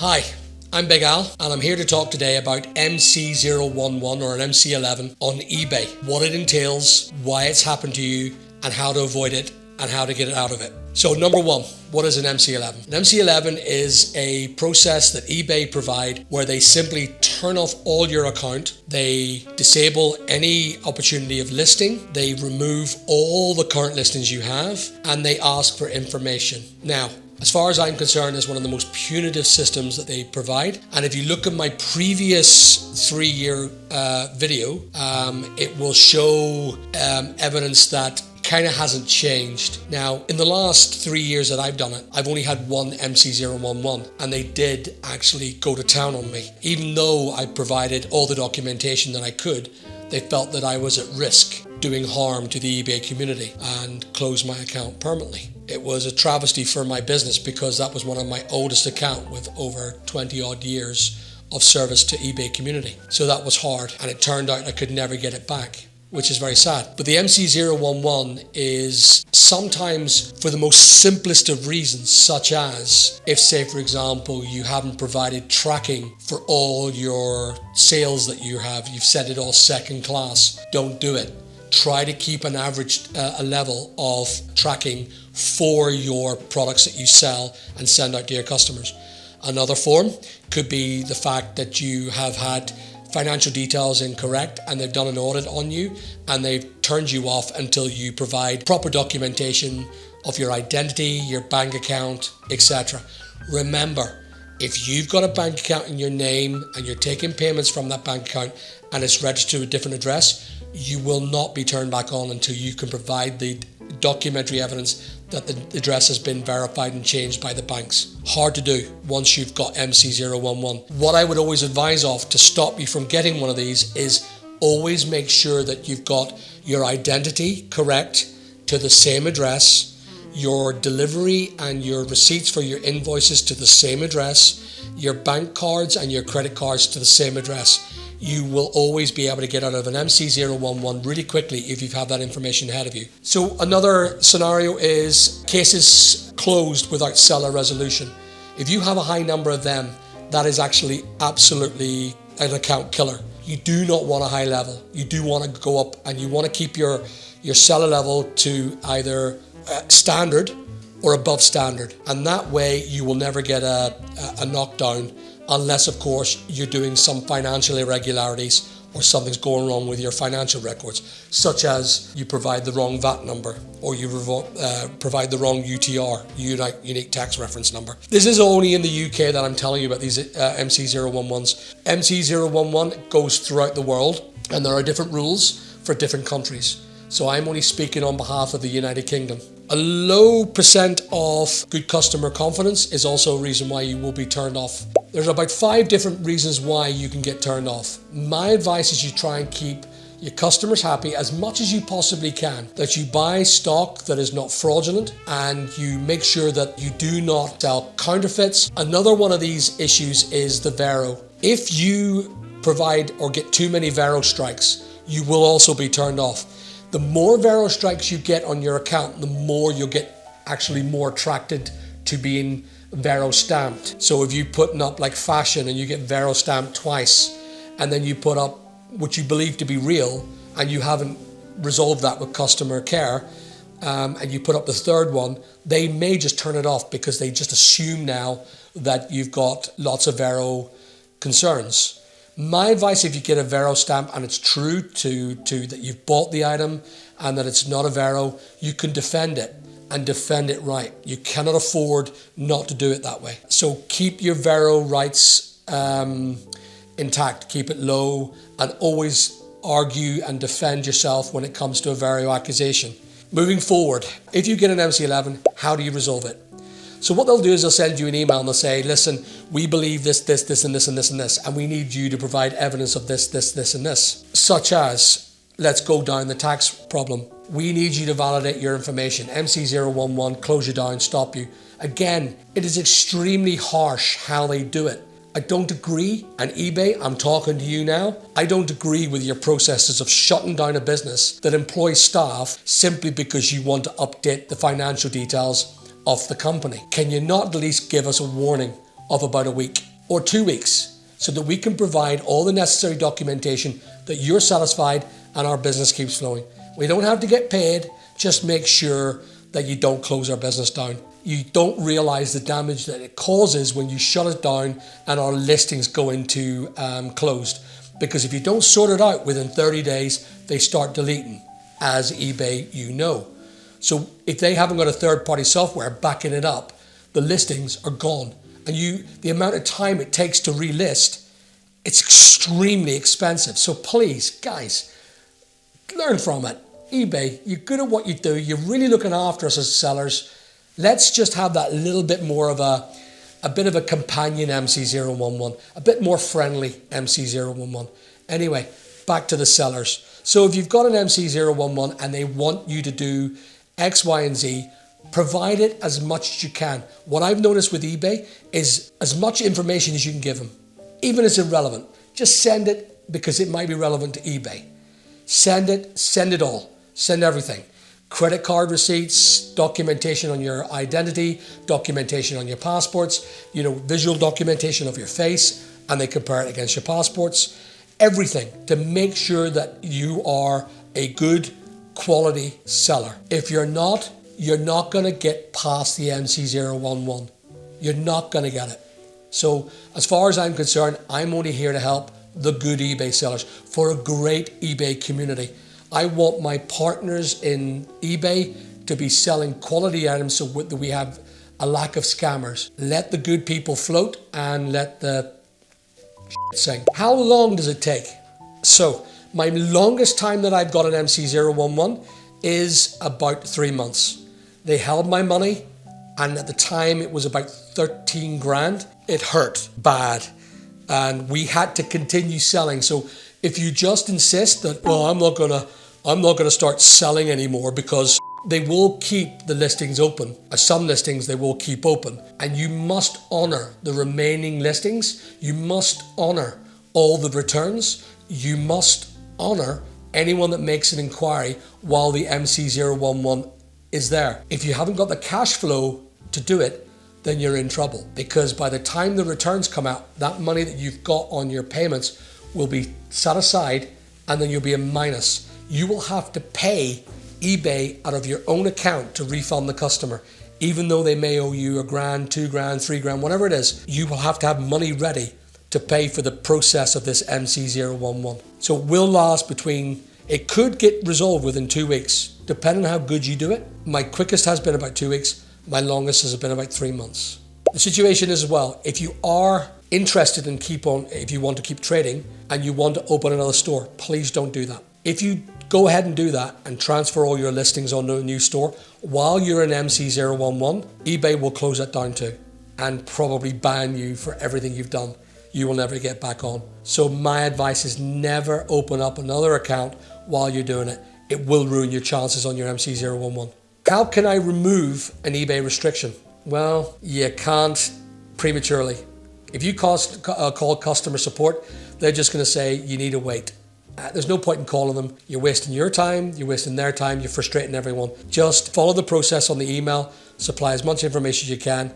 Hi, I'm Big Al and I'm here to talk today about MC011 or an MC011 on eBay, what it entails, why it's happened to you and how to avoid it and how to get it out of it. So number one, what is an MC011? An MC011 is a process that eBay provide where they simply turn off all your account, they disable any opportunity of listing, they remove all the current listings you have, and they ask for information. Now, as far as I'm concerned, it's one of the most punitive systems that they provide. And if you look at my previous 3-year video, it will show evidence that kind of hasn't changed. Now, in the last 3 years that I've done it, I've only had one MC011, and they did actually go to town on me. Even though I provided all the documentation that I could, they felt that I was at risk doing harm to the eBay community and closed my account permanently. It was a travesty for my business because that was one of my oldest accounts with over 20 odd years of service to eBay community. So that was hard, and it turned out I could never get it back, which is very sad. But the MC011 is sometimes for the most simplest of reasons, such as if, say, for example, you haven't provided tracking for all your sales that you have, you've set it all second class, don't do it. Try to keep an average a level of tracking for your products that you sell and send out to your customers. Another form could be the fact that you have had financial details incorrect and they've done an audit on you and they've turned you off until you provide proper documentation of your identity, your bank account, etc. Remember, if you've got a bank account in your name and you're taking payments from that bank account and it's registered to a different address, you will not be turned back on until you can provide the documentary evidence that the address has been verified and changed by the banks. Hard to do once you've got MC011. What I would always advise of to stop you from getting one of these is always make sure that you've got your identity correct to the same address, your delivery and your receipts for your invoices to the same address, your bank cards and your credit cards to the same address. You will always be able to get out of an MC011 really quickly if you've had that information ahead of you. So another scenario is cases closed without seller resolution. If you have a high number of them, that is actually absolutely an account killer. You do not want a high level. You do want to go up and you want to keep your seller level to either standard or above standard. And that way you will never get a knockdown unless, of course, you're doing some financial irregularities or something's going wrong with your financial records, such as you provide the wrong VAT number or you provide the wrong UTR, unique tax reference number. This is only in the UK that I'm telling you about these MC011s. MC011 goes throughout the world and there are different rules for different countries. So I'm only speaking on behalf of the United Kingdom. A low percent of good customer confidence is also a reason why you will be turned off. There's about 5 different reasons why you can get turned off. My advice is you try and keep your customers happy as much as you possibly can, that you buy stock that is not fraudulent and you make sure that you do not sell counterfeits. Another one of these issues is the Vero. If you provide or get too many Vero strikes, you will also be turned off. The more Vero strikes you get on your account, the more you'll get actually more attracted to being Vero stamped. So if you're putting up like fashion and you get Vero stamped twice, and then you put up what you believe to be real and you haven't resolved that with customer care, and you put up the third one, they may just turn it off because they just assume now that you've got lots of Vero concerns. My advice, if you get a Vero stamp and it's true to that you've bought the item and that it's not a Vero, you can defend it and defend it right. You cannot afford not to do it that way. So keep your Vero rights intact, keep it low, and always argue and defend yourself when it comes to a Vero accusation. Moving forward, if you get an MC011, how do you resolve it? So what they'll do is they'll send you an email and they'll say, listen, we believe this, and this, and we need you to provide evidence of this, and this. Such as, let's go down the tax problem. We need you to validate your information. MC011, close you down, stop you. Again, it is extremely harsh how they do it. I don't agree, and eBay, I'm talking to you now, I don't agree with your processes of shutting down a business that employs staff simply because you want to update the financial details of the company. Can you not at least give us a warning of about a week? or 2 weeks so that we can provide all the necessary documentation that you're satisfied and our business keeps flowing. We don't have to get paid, just make sure that you don't close our business down. You don't realize the damage that it causes when you shut it down and our listings go into closed. Because if you don't sort it out within 30 days, they start deleting, as eBay you know. So if they haven't got a third-party software backing it up, the listings are gone. And the amount of time it takes to relist, it's extremely expensive. So please, guys, learn from it. eBay, you're good at what you do. You're really looking after us as sellers. Let's just have that little bit more of a bit of a companion MC011, a bit more friendly MC011. Anyway, back to the sellers. So if you've got an MC011 and they want you to do X, Y, and Z, provide it as much as you can. What I've noticed with eBay is as much information as you can give them, even if it's irrelevant. Just send it because it might be relevant to eBay. Send it all. Send everything. Credit card receipts, documentation on your identity, documentation on your passports, visual documentation of your face, and they compare it against your passports. Everything to make sure that you are a good quality seller. If you're not going to get past the MC011. You're not going to get it. So as far as I'm concerned, I'm only here to help the good eBay sellers for a great eBay community. I want my partners in eBay to be selling quality items so that we have a lack of scammers. Let the good people float and let the sing. How long does it take? So my longest time that I've got an MC011 is about 3 months. They held my money, and at the time it was about 13 grand. It hurt bad, and we had to continue selling. So if you just insist that, well, I'm not gonna start selling anymore, because they will keep the listings open. Some listings they will keep open, and you must honor the remaining listings. You must honor all the returns. You must honor anyone that makes an inquiry while the MC011 is there. If you haven't got the cash flow to do it, then you're in trouble, because by the time the returns come out, that money that you've got on your payments will be set aside, and then you'll be in minus. You will have to pay eBay out of your own account to refund the customer, even though they may owe you $1,000, $2,000, $3,000, whatever it is. You will have to have money ready to pay for the process of this MC011. So it will last it could get resolved within 2 weeks, depending on how good you do it. My quickest has been about 2 weeks. My longest has been about 3 months. The situation is, as well, if you are interested in if you want to keep trading and you want to open another store, please don't do that. If you go ahead and do that and transfer all your listings onto a new store while you're in MC011, eBay will close that down too and probably ban you for everything you've done. You will never get back on. So my advice is never open up another account while you're doing it. It will ruin your chances on your MC011. How can I remove an eBay restriction? Well, you can't prematurely. If you call customer support, they're just going to say you need to wait. There's no point in calling them. You're wasting your time, you're wasting their time, you're frustrating everyone. Just follow the process on the email, supply as much information as you can,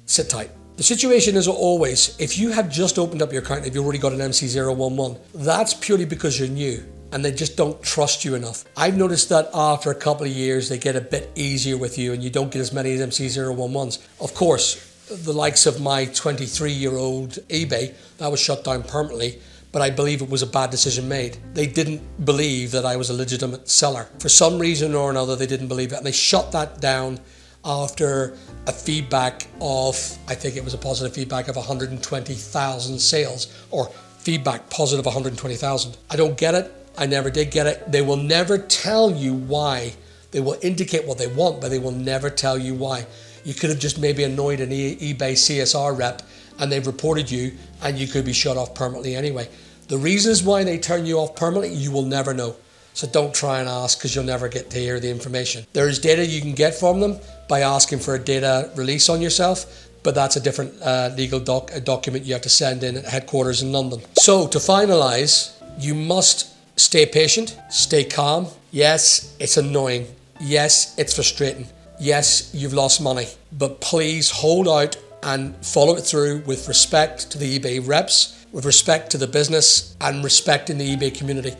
sit tight. The situation is always, if you have just opened up your account, if you've already got an MC011, that's purely because you're new and they just don't trust you enough. I've noticed that after a couple of years, they get a bit easier with you and you don't get as many MC011s. Of course, the likes of my 23-year-old eBay, that was shut down permanently, but I believe it was a bad decision made. They didn't believe that I was a legitimate seller. For some reason or another, they didn't believe it, and they shut that down after a feedback of, I think it was a positive feedback of 120,000 sales, or feedback positive 120,000. I don't get it. I never did get it. They will never tell you why. They will indicate what they want, but they will never tell you why. You could have just maybe annoyed an eBay CSR rep and they've reported you, and you could be shut off permanently anyway. The reasons why they turn you off permanently, you will never know. So don't try and ask, because you'll never get to hear the information. There is data you can get from them by asking for a data release on yourself, but that's a different legal document you have to send in at headquarters in London. So to finalize, you must stay patient, stay calm. Yes, it's annoying. Yes, it's frustrating. Yes, you've lost money, but please hold out and follow it through with respect to the eBay reps, with respect to the business, and respect in the eBay community.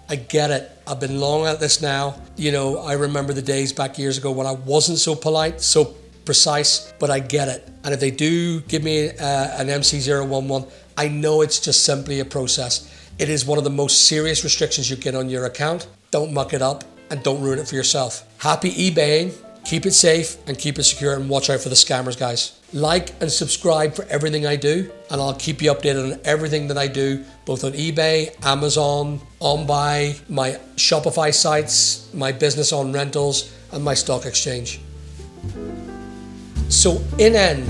I get it. I've been long at this now. I remember the days back years ago when I wasn't so polite, so precise, but I get it. And if they do give me an MC011, I know it's just simply a process. It is one of the most serious restrictions you get on your account. Don't muck it up and don't ruin it for yourself. Happy eBaying. Keep it safe and keep it secure, and watch out for the scammers, guys. Like and subscribe for everything I do, and I'll keep you updated on everything that I do, both on eBay, Amazon, OnBuy, my Shopify sites, my business on rentals, and my stock exchange. So in end,